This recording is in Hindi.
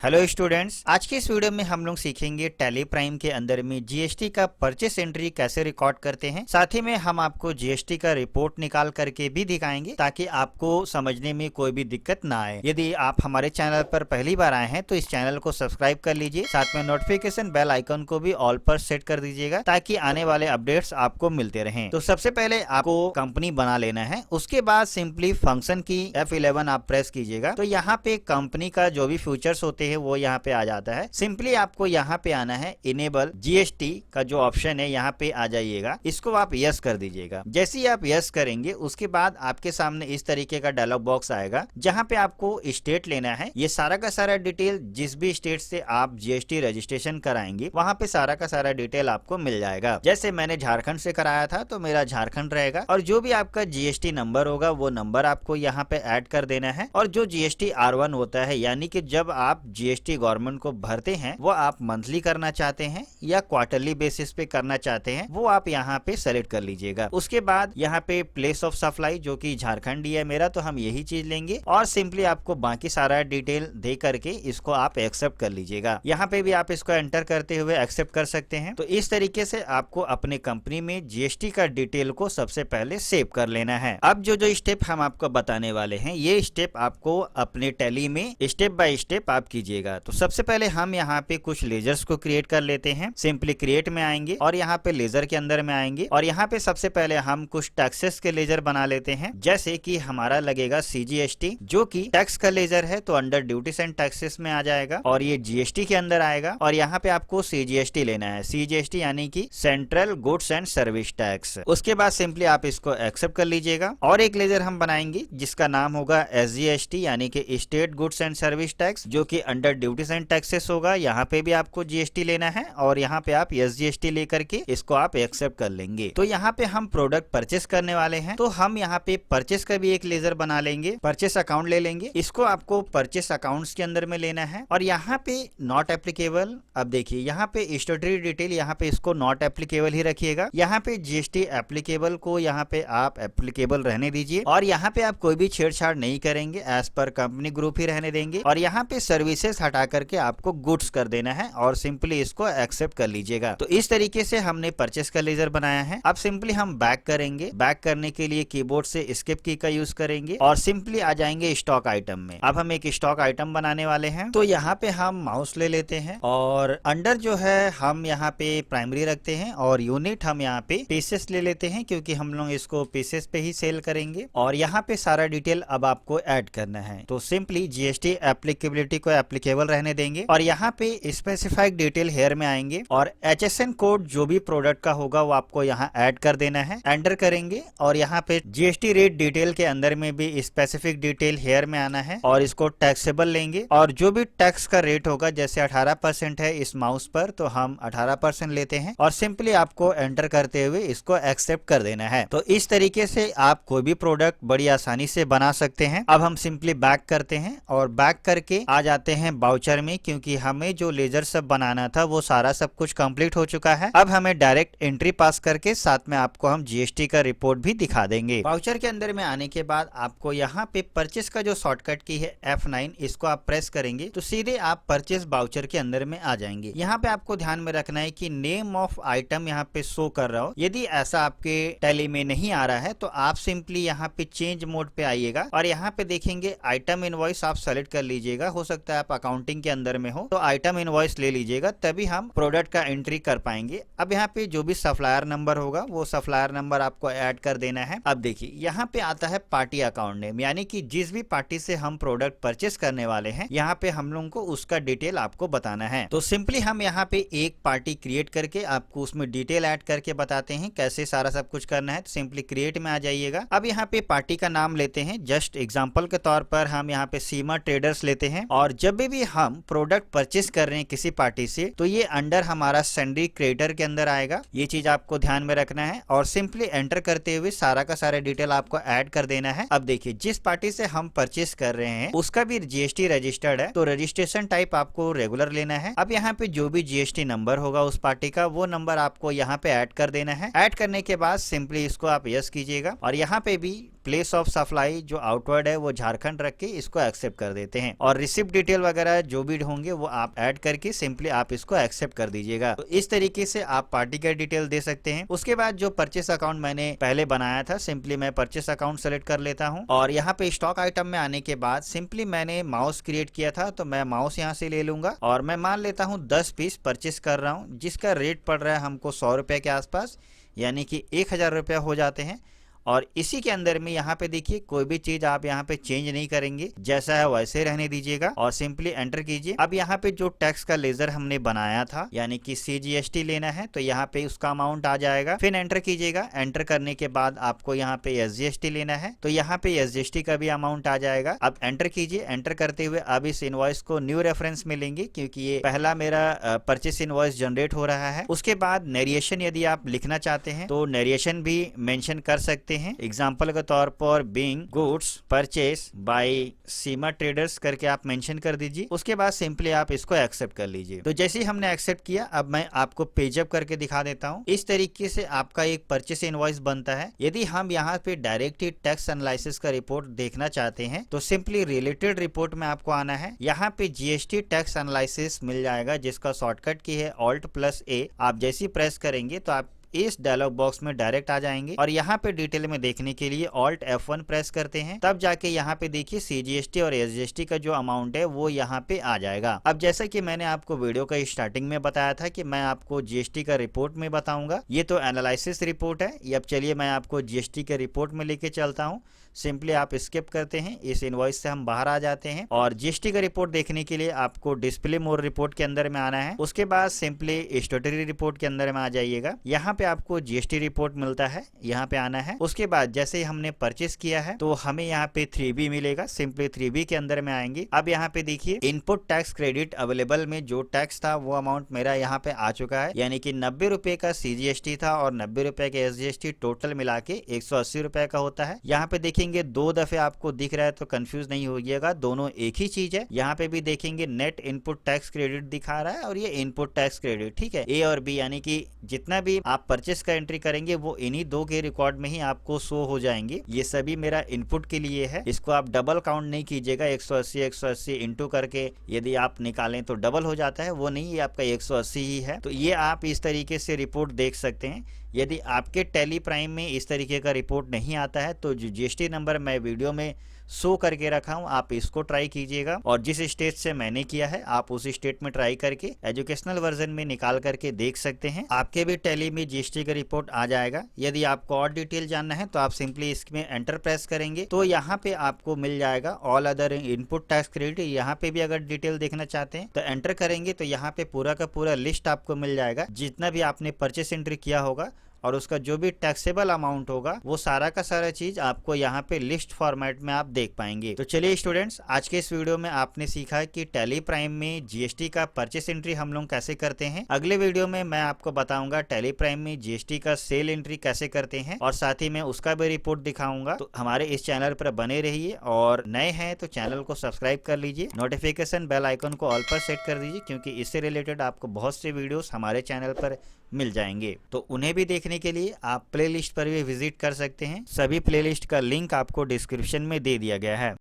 हेलो स्टूडेंट्स, आज के इस वीडियो में हम लोग सीखेंगे टैली प्राइम के अंदर में जीएसटी का परचेस एंट्री कैसे रिकॉर्ड करते हैं। साथ ही में हम आपको जीएसटी का रिपोर्ट निकाल करके भी दिखाएंगे ताकि आपको समझने में कोई भी दिक्कत ना आए। यदि आप हमारे चैनल पर पहली बार आए हैं तो इस चैनल को सब्सक्राइब कर लीजिए, साथ में नोटिफिकेशन बेल आइकन को भी ऑल पर सेट कर दीजिएगा ताकि आने वाले अपडेट्स आपको मिलते रहें। तो सबसे पहले आपको कंपनी बना लेना है, उसके बाद सिंपली फंक्शन की F11 आप प्रेस कीजिएगा तो यहाँ पे कंपनी का जो भी फ्यूचर्स होते हैं वो यहाँ पे आ जाता है। सिंपली आपको यहाँ पे आना है, इनेबल जीएसटी का जो ऑप्शन है यहाँ पे आ जाइएगा, इसको आप यस कर दीजिएगा। जैसे ही आप यस करेंगे उसके बाद आपके सामने इस तरीके का डायलॉग बॉक्स आएगा जहाँ पे आपको स्टेट लेना है। ये सारा का सारा डिटेल जिस भी स्टेट से आप जीएसटी रजिस्ट्रेशन कराएंगे वहाँ पे सारा का सारा डिटेल आपको मिल जाएगा। जैसे मैंने झारखंड से कराया था तो मेरा झारखंड रहेगा, और जो भी आपका जीएसटी नंबर होगा वो नंबर आपको यहाँ पे ऐड कर देना है। और जो जीएसटी R1 होता है, यानी कि जब आप जीएसटी गवर्नमेंट को भरते हैं वो आप मंथली करना चाहते हैं या क्वार्टरली बेसिस पे करना चाहते हैं, वो आप यहाँ पे सेलेक्ट कर लीजिएगा। उसके बाद यहाँ पे प्लेस ऑफ सप्लाई जो कि झारखंड ही है मेरा, तो हम यही चीज लेंगे और सिंपली आपको बाकी सारा डिटेल दे करके इसको आप एक्सेप्ट कर लीजिएगा। यहाँ पे भी आप इसको एंटर करते हुए एक्सेप्ट कर सकते हैं। तो इस तरीके से आपको अपने कंपनी में जीएसटी का डिटेल को सबसे पहले सेव कर लेना है। अब जो जो स्टेप हम आपको बताने वाले हैं ये स्टेप आपको अपने टैली में स्टेप बाय स्टेप आप कीजिएगा। तो सबसे पहले हम यहाँ पे कुछ लेजर्स को क्रिएट कर लेते हैं। सिंपली क्रिएट में आएंगे और यहाँ पे लेजर के अंदर में आएंगे और यहाँ पे सबसे पहले हम कुछ टैक्सेस के लेजर बना लेते हैं। जैसे कि हमारा लगेगा सीजीएसटी जो कि टैक्स का लेजर है, तो अंडर ड्यूटीज एंड टैक्सेस में आ जाएगा और ये जीएसटी के अंदर आएगा। और यहाँ पे आपको सीजीएसटी लेना है, सीजीएसटी यानी कि central goods and service tax. उसके बाद सिंपली आप इसको एक्सेप्ट कर लीजिएगा। और एक लेजर हम बनाएंगे जिसका नाम होगा एसजीएसटी यानी कि state goods and service tax, जो कि अंडर ड्यूटीज एंड टैक्सेस होगा। यहाँ पे भी आपको जीएसटी लेना है और यहाँ पे आप एसजीएसटी लेकर के इसको आप एक्सेप्ट कर लेंगे। तो यहाँ पे हम प्रोडक्ट परचेस करने वाले हैं तो हम यहाँ पे परचेस का भी एक लेजर बना लेंगे, परचेस अकाउंट ले लेंगे। इसको आपको परचेस अकाउंट्स के अंदर में लेना है और यहाँ पे नॉट एप्लीकेबल। अब देखिए यहाँ पे स्टेटरी डिटेल, यहाँ पे इसको नॉट एप्लीकेबल ही रखिएगा। यहाँ पे जीएसटी एप्लीकेबल को यहाँ पे आप एप्लीकेबल रहने दीजिए और यहाँ पे आप कोई भी छेड़छाड़ नहीं करेंगे, एज पर कंपनी ग्रुप ही रहने देंगे। और यहाँ पे सर्विसेज हटा करके आपको गुड्स कर देना है और सिंपली इसको एक्सेप्ट कर लीजिएगा। तो इस तरीके से हमने परचेस का लेजर बनाया है। अब सिंपली हम बैक करेंगे। बैक करने के लिए कीबोर्ड से एस्केप की का यूज करेंगे और सिंपली आ जाएंगे स्टॉक आइटम में। अब हम एक स्टॉक आइटम बनाने वाले हैं, तो यहाँ पे हम माउस ले लेते हैं और अंडर जो है हम यहाँ पे प्राइमरी रखते हैं और यूनिट हम यहाँ पे पीसेस ले लेते हैं क्योंकि हम लोग इसको पीसेस पे ही सेल करेंगे। और यहाँ पे सारा डिटेल अब आपको ऐड करना है, तो सिंपली जीएसटी एप्लीकेबिलिटी को एप्लीकेबल रहने देंगे और यहाँ पे स्पेसिफाइड डिटेल हेयर में आएंगे और HSN कोड जो भी प्रोडक्ट का होगा वो आपको यहाँ ऐड कर देना है। एंटर करेंगे और यहाँ पे जीएसटी रेट डिटेल के अंदर में भी स्पेसिफिक डिटेल हेयर में आना है और इसको टैक्सेबल लेंगे और जो भी टैक्स का रेट होगा, जैसे 18% है इस माउस पर, तो हम 18% लेते हैं और सिंपली आपको एंटर करते हुए इसको एक्सेप्ट कर देना है। तो इस तरीके से आप कोई भी प्रोडक्ट बड़ी आसानी से बना सकते हैं। अब हम सिंपली बैक करते हैं और बैक करके आ जाते हैं बाउचर में, क्योंकि हमें जो लेजर सब बनाना था वो सारा सब कुछ कंप्लीट हो चुका है। अब हमें डायरेक्ट एंट्री पास करके साथ में आपको हम जीएसटी का रिपोर्ट भी दिखा देंगे। बाउचर के अंदर में आने के बाद आपको यहाँ पे परचेस का जो शॉर्टकट की है F9, इसको आप प्रेस करेंगे तो सीधे आप परचेस बाउचर के अंदर में आ जाएंगे। यहाँ पे आपको ध्यान में रखना है कि नेम ऑफ आइटम यहाँ पे शो कर रहा हो। यदि ऐसा आपके टैली में नहीं आ रहा है तो आप सिंपली यहाँ पे चेंज मोड पे आइएगा और यहाँ पे देखेंगे आइटम इनवॉइस आप सेलेक्ट कर लीजिएगा। हो सकता है आप अकाउंटिंग के अंदर में हो तो आइटम इनवॉइस ले लीजिएगा, तभी हम प्रोडक्ट का एंट्री कर पाएंगे। अब यहाँ पे जो भी सप्लायर नंबर होगा वो सप्लायर नंबर आपको ऐड कर देना है। अब देखिए यहाँ पे आता है पार्टी अकाउंट नेम, यानी कि जिस भी पार्टी से हम प्रोडक्ट परचेस करने वाले हैं यहाँ पे हम लोगों को उसका डिटेल आपको बताना है। तो सिंपली हम यहाँ पे एक पार्टी क्रिएट करके आपको उसमें डिटेल ऐड करके बताते हैं कैसे सारा सब कुछ करना है। तो सिंपली क्रिएट में आ जाइएगा। अब यहाँ पे पार्टी का नाम लेते हैं, जस्ट एग्जांपल के तौर पर हम यहाँ पे सीमा ट्रेडर्स लेते हैं। और जब भी हम प्रोडक्ट परचेस कर रहे हैं किसी पार्टी से तो ये अंडर हमारा सैंडी क्रेडिटर के अंदर आएगा, ये चीज आपको ध्यान में रखना है। और सिंपली एंटर करते हुए सारा का सारा डिटेल आपको ऐड कर देना है। अब देखिए जिस पार्टी से हम परचेस कर रहे हैं उसका भी जीएसटी रजिस्टर्ड है, तो रजिस्ट्रेशन टाइप आपको रेगुलर लेना है। अब यहाँ पे जो भी जीएसटी नंबर होगा उस पार्टी का वो नंबर आपको यहाँ पे ऐड कर देना है। ऐड करने के बाद सिंपली इसको आप यस कीजिएगा और यहाँ पे भी प्लेस ऑफ सप्लाई जो आउटवर्ड है वो झारखंड रख के इसको एक्सेप्ट कर देते हैं, और रिसिप्ट डिटेल वगैरह जो भी होंगे वो आप ऐड करके सिंपली आप इसको एक्सेप्ट कर दीजिएगा। तो इस तरीके से आप पार्टी का डिटेल दे सकते हैं। उसके बाद जो परचेस अकाउंट मैंने पहले बनाया था, सिंपली मैं परचेस अकाउंट सेलेक्ट कर लेता हूं, और यहाँ पे स्टॉक आइटम में आने के बाद सिंपली मैंने माउस क्रिएट किया था, तो मैं माउस यहाँ से ले लूंगा और मैं मान लेता हूँ 10 पीस परचेस कर रहा हूँ, जिसका रेट पड़ रहा है हमको 100 रुपए के आसपास, यानी कि 1000 रुपया हो जाते हैं। और इसी के अंदर में यहाँ पे देखिए कोई भी चीज आप यहाँ पे चेंज नहीं करेंगे, जैसा है वैसे रहने दीजिएगा और सिंपली एंटर कीजिए। अब यहाँ पे जो टैक्स का लेजर हमने बनाया था, यानी कि CGST लेना है, तो यहाँ पे उसका अमाउंट आ जाएगा, फिर एंटर कीजिएगा। एंटर करने के बाद आपको यहाँ पे SGST लेना है, तो यहाँ पे SGST का भी अमाउंट आ जाएगा। अब एंटर कीजिए। एंटर करते हुए अब इस इनवॉइस को न्यू रेफरेंस में लेंगे, क्योंकि ये पहला मेरा परचेस इनवॉइस जनरेट हो रहा है। उसके बाद नेरिएशन यदि आप लिखना चाहते हैं तो नेरिएशन भी मेंशन कर सकते हैं। एग्जाम्पल के तौर पर बीइंग गुड्स परचेस बाय सीमा ट्रेडर्स करके आप मेंशन कर दीजिए। उसके बाद सिंपली आप इसको एक्सेप्ट कर लीजिए। तो जैसे ही हमने एक्सेप्ट किया, अब मैं आपको पेजअप करके दिखा देता हूं। इस तरीके से आपका एक परचेस इनवॉइस बनता है। यदि हम यहाँ पे डायरेक्ट ही टैक्स एनालिसिस का रिपोर्ट देखना चाहते हैं तो सिंपली रिलेटेड रिपोर्ट में आपको आना है। यहाँ पे GST टैक्स एनालिसिस मिल जाएगा, जिसका शॉर्टकट की है Alt+A। आप जैसे ही प्रेस करेंगे तो आप इस डायलॉग बॉक्स में डायरेक्ट आ जाएंगे, और यहाँ पे डिटेल में देखने के लिए Alt F1 प्रेस करते हैं, तब जाके यहाँ पे देखिए CGST और SGST का जो अमाउंट है वो यहाँ पे आ जाएगा। अब जैसा कि मैंने आपको वीडियो का स्टार्टिंग में बताया था कि मैं आपको GST का रिपोर्ट में बताऊंगा, ये तो एनालिसिस रिपोर्ट है। अब चलिए मैं आपको GST के रिपोर्ट में लेके चलता हूँ। सिंपली आप स्किप करते हैं, इस इनवॉइस से हम बाहर आ जाते हैं, और GST का रिपोर्ट देखने के लिए आपको डिस्प्ले मोर रिपोर्ट के अंदर में आना है। उसके बाद सिंपली स्टैट्यूटरी रिपोर्ट के अंदर में आ जाइएगा। यहाँ पे आपको GST रिपोर्ट मिलता है, यहाँ पे आना है। उसके बाद जैसे ही हमने परचेस किया है तो हमें यहाँ पे 3B मिलेगा, सिंपली 3B के अंदर में आएंगे। अब यहाँ पे देखिए इनपुट टैक्स क्रेडिट अवेलेबल में जो टैक्स था वो अमाउंट मेरा यहाँ पे आ चुका है, यानी कि 90 रुपए का CGST था और 90 रुपए के SGST, टोटल मिला के 180 रुपए का होता है। यहाँ पे देखेंगे 2 दफे आपको दिख रहा है तो कंफ्यूज नहीं होइएगा, दोनों एक ही चीज है। यहाँ पे भी देखेंगे नेट इनपुट टैक्स क्रेडिट दिखा रहा है और ये इनपुट टैक्स क्रेडिट, ठीक है। A और B यानी कि जितना भी आप परचेस का एंट्री करेंगे वो इन्हीं दो के रिकॉर्ड में ही आपको शो हो जाएंगे। ये सभी मेरा इनपुट के लिए है, इसको आप डबल काउंट नहीं कीजिएगा। 180 इंटू करके यदि आप निकालें तो डबल हो जाता है, वो नहीं, ये आपका 180 ही है। तो ये आप इस तरीके से रिपोर्ट देख सकते हैं। यदि आपके टैली प्राइम में इस तरीके का रिपोर्ट नहीं आता है तो जो GST नंबर मैं वीडियो में शो करके रखा हूं, आप इसको ट्राई कीजिएगा, और जिस स्टेट से मैंने किया है आप उस स्टेट में ट्राई करके एजुकेशनल वर्जन में निकाल करके देख सकते हैं। आपके भी टैली में GST का रिपोर्ट आ जाएगा। यदि आपको और डिटेल जानना है तो आप सिंपली इसमें एंटर प्रेस करेंगे तो यहाँ पे आपको मिल जाएगा all other input tax credit. यहाँ पे भी अगर डिटेल देखना चाहते हैं तो एंटर करेंगे तो यहाँ पे पूरा का पूरा लिस्ट आपको मिल जाएगा, जितना भी आपने परचेस एंट्री किया होगा और उसका जो भी टैक्सेबल अमाउंट होगा वो सारा का सारा चीज आपको यहाँ पे लिस्ट फॉर्मेट में आप देख पाएंगे। तो चलिए स्टूडेंट्स, आज के इस वीडियो में आपने सीखा कि टैली प्राइम में GST का परचेस एंट्री हम लोग कैसे करते हैं। अगले वीडियो में मैं आपको बताऊंगा टैली प्राइम में GST का सेल एंट्री कैसे करते हैं, और साथ ही मैं उसका भी रिपोर्ट दिखाऊंगा। तो हमारे इस चैनल पर बने रहिए, और नए हैं तो चैनल को सब्सक्राइब कर लीजिए, नोटिफिकेशन बेल आइकन को ऑल पर सेट कर दीजिए, क्योंकि इससे रिलेटेड आपको बहुत से वीडियोस हमारे चैनल पर मिल जाएंगे। तो उन्हें भी देखने के लिए आप प्लेलिस्ट पर भी विजिट कर सकते हैं। सभी प्लेलिस्ट का लिंक आपको डिस्क्रिप्शन में दे दिया गया है।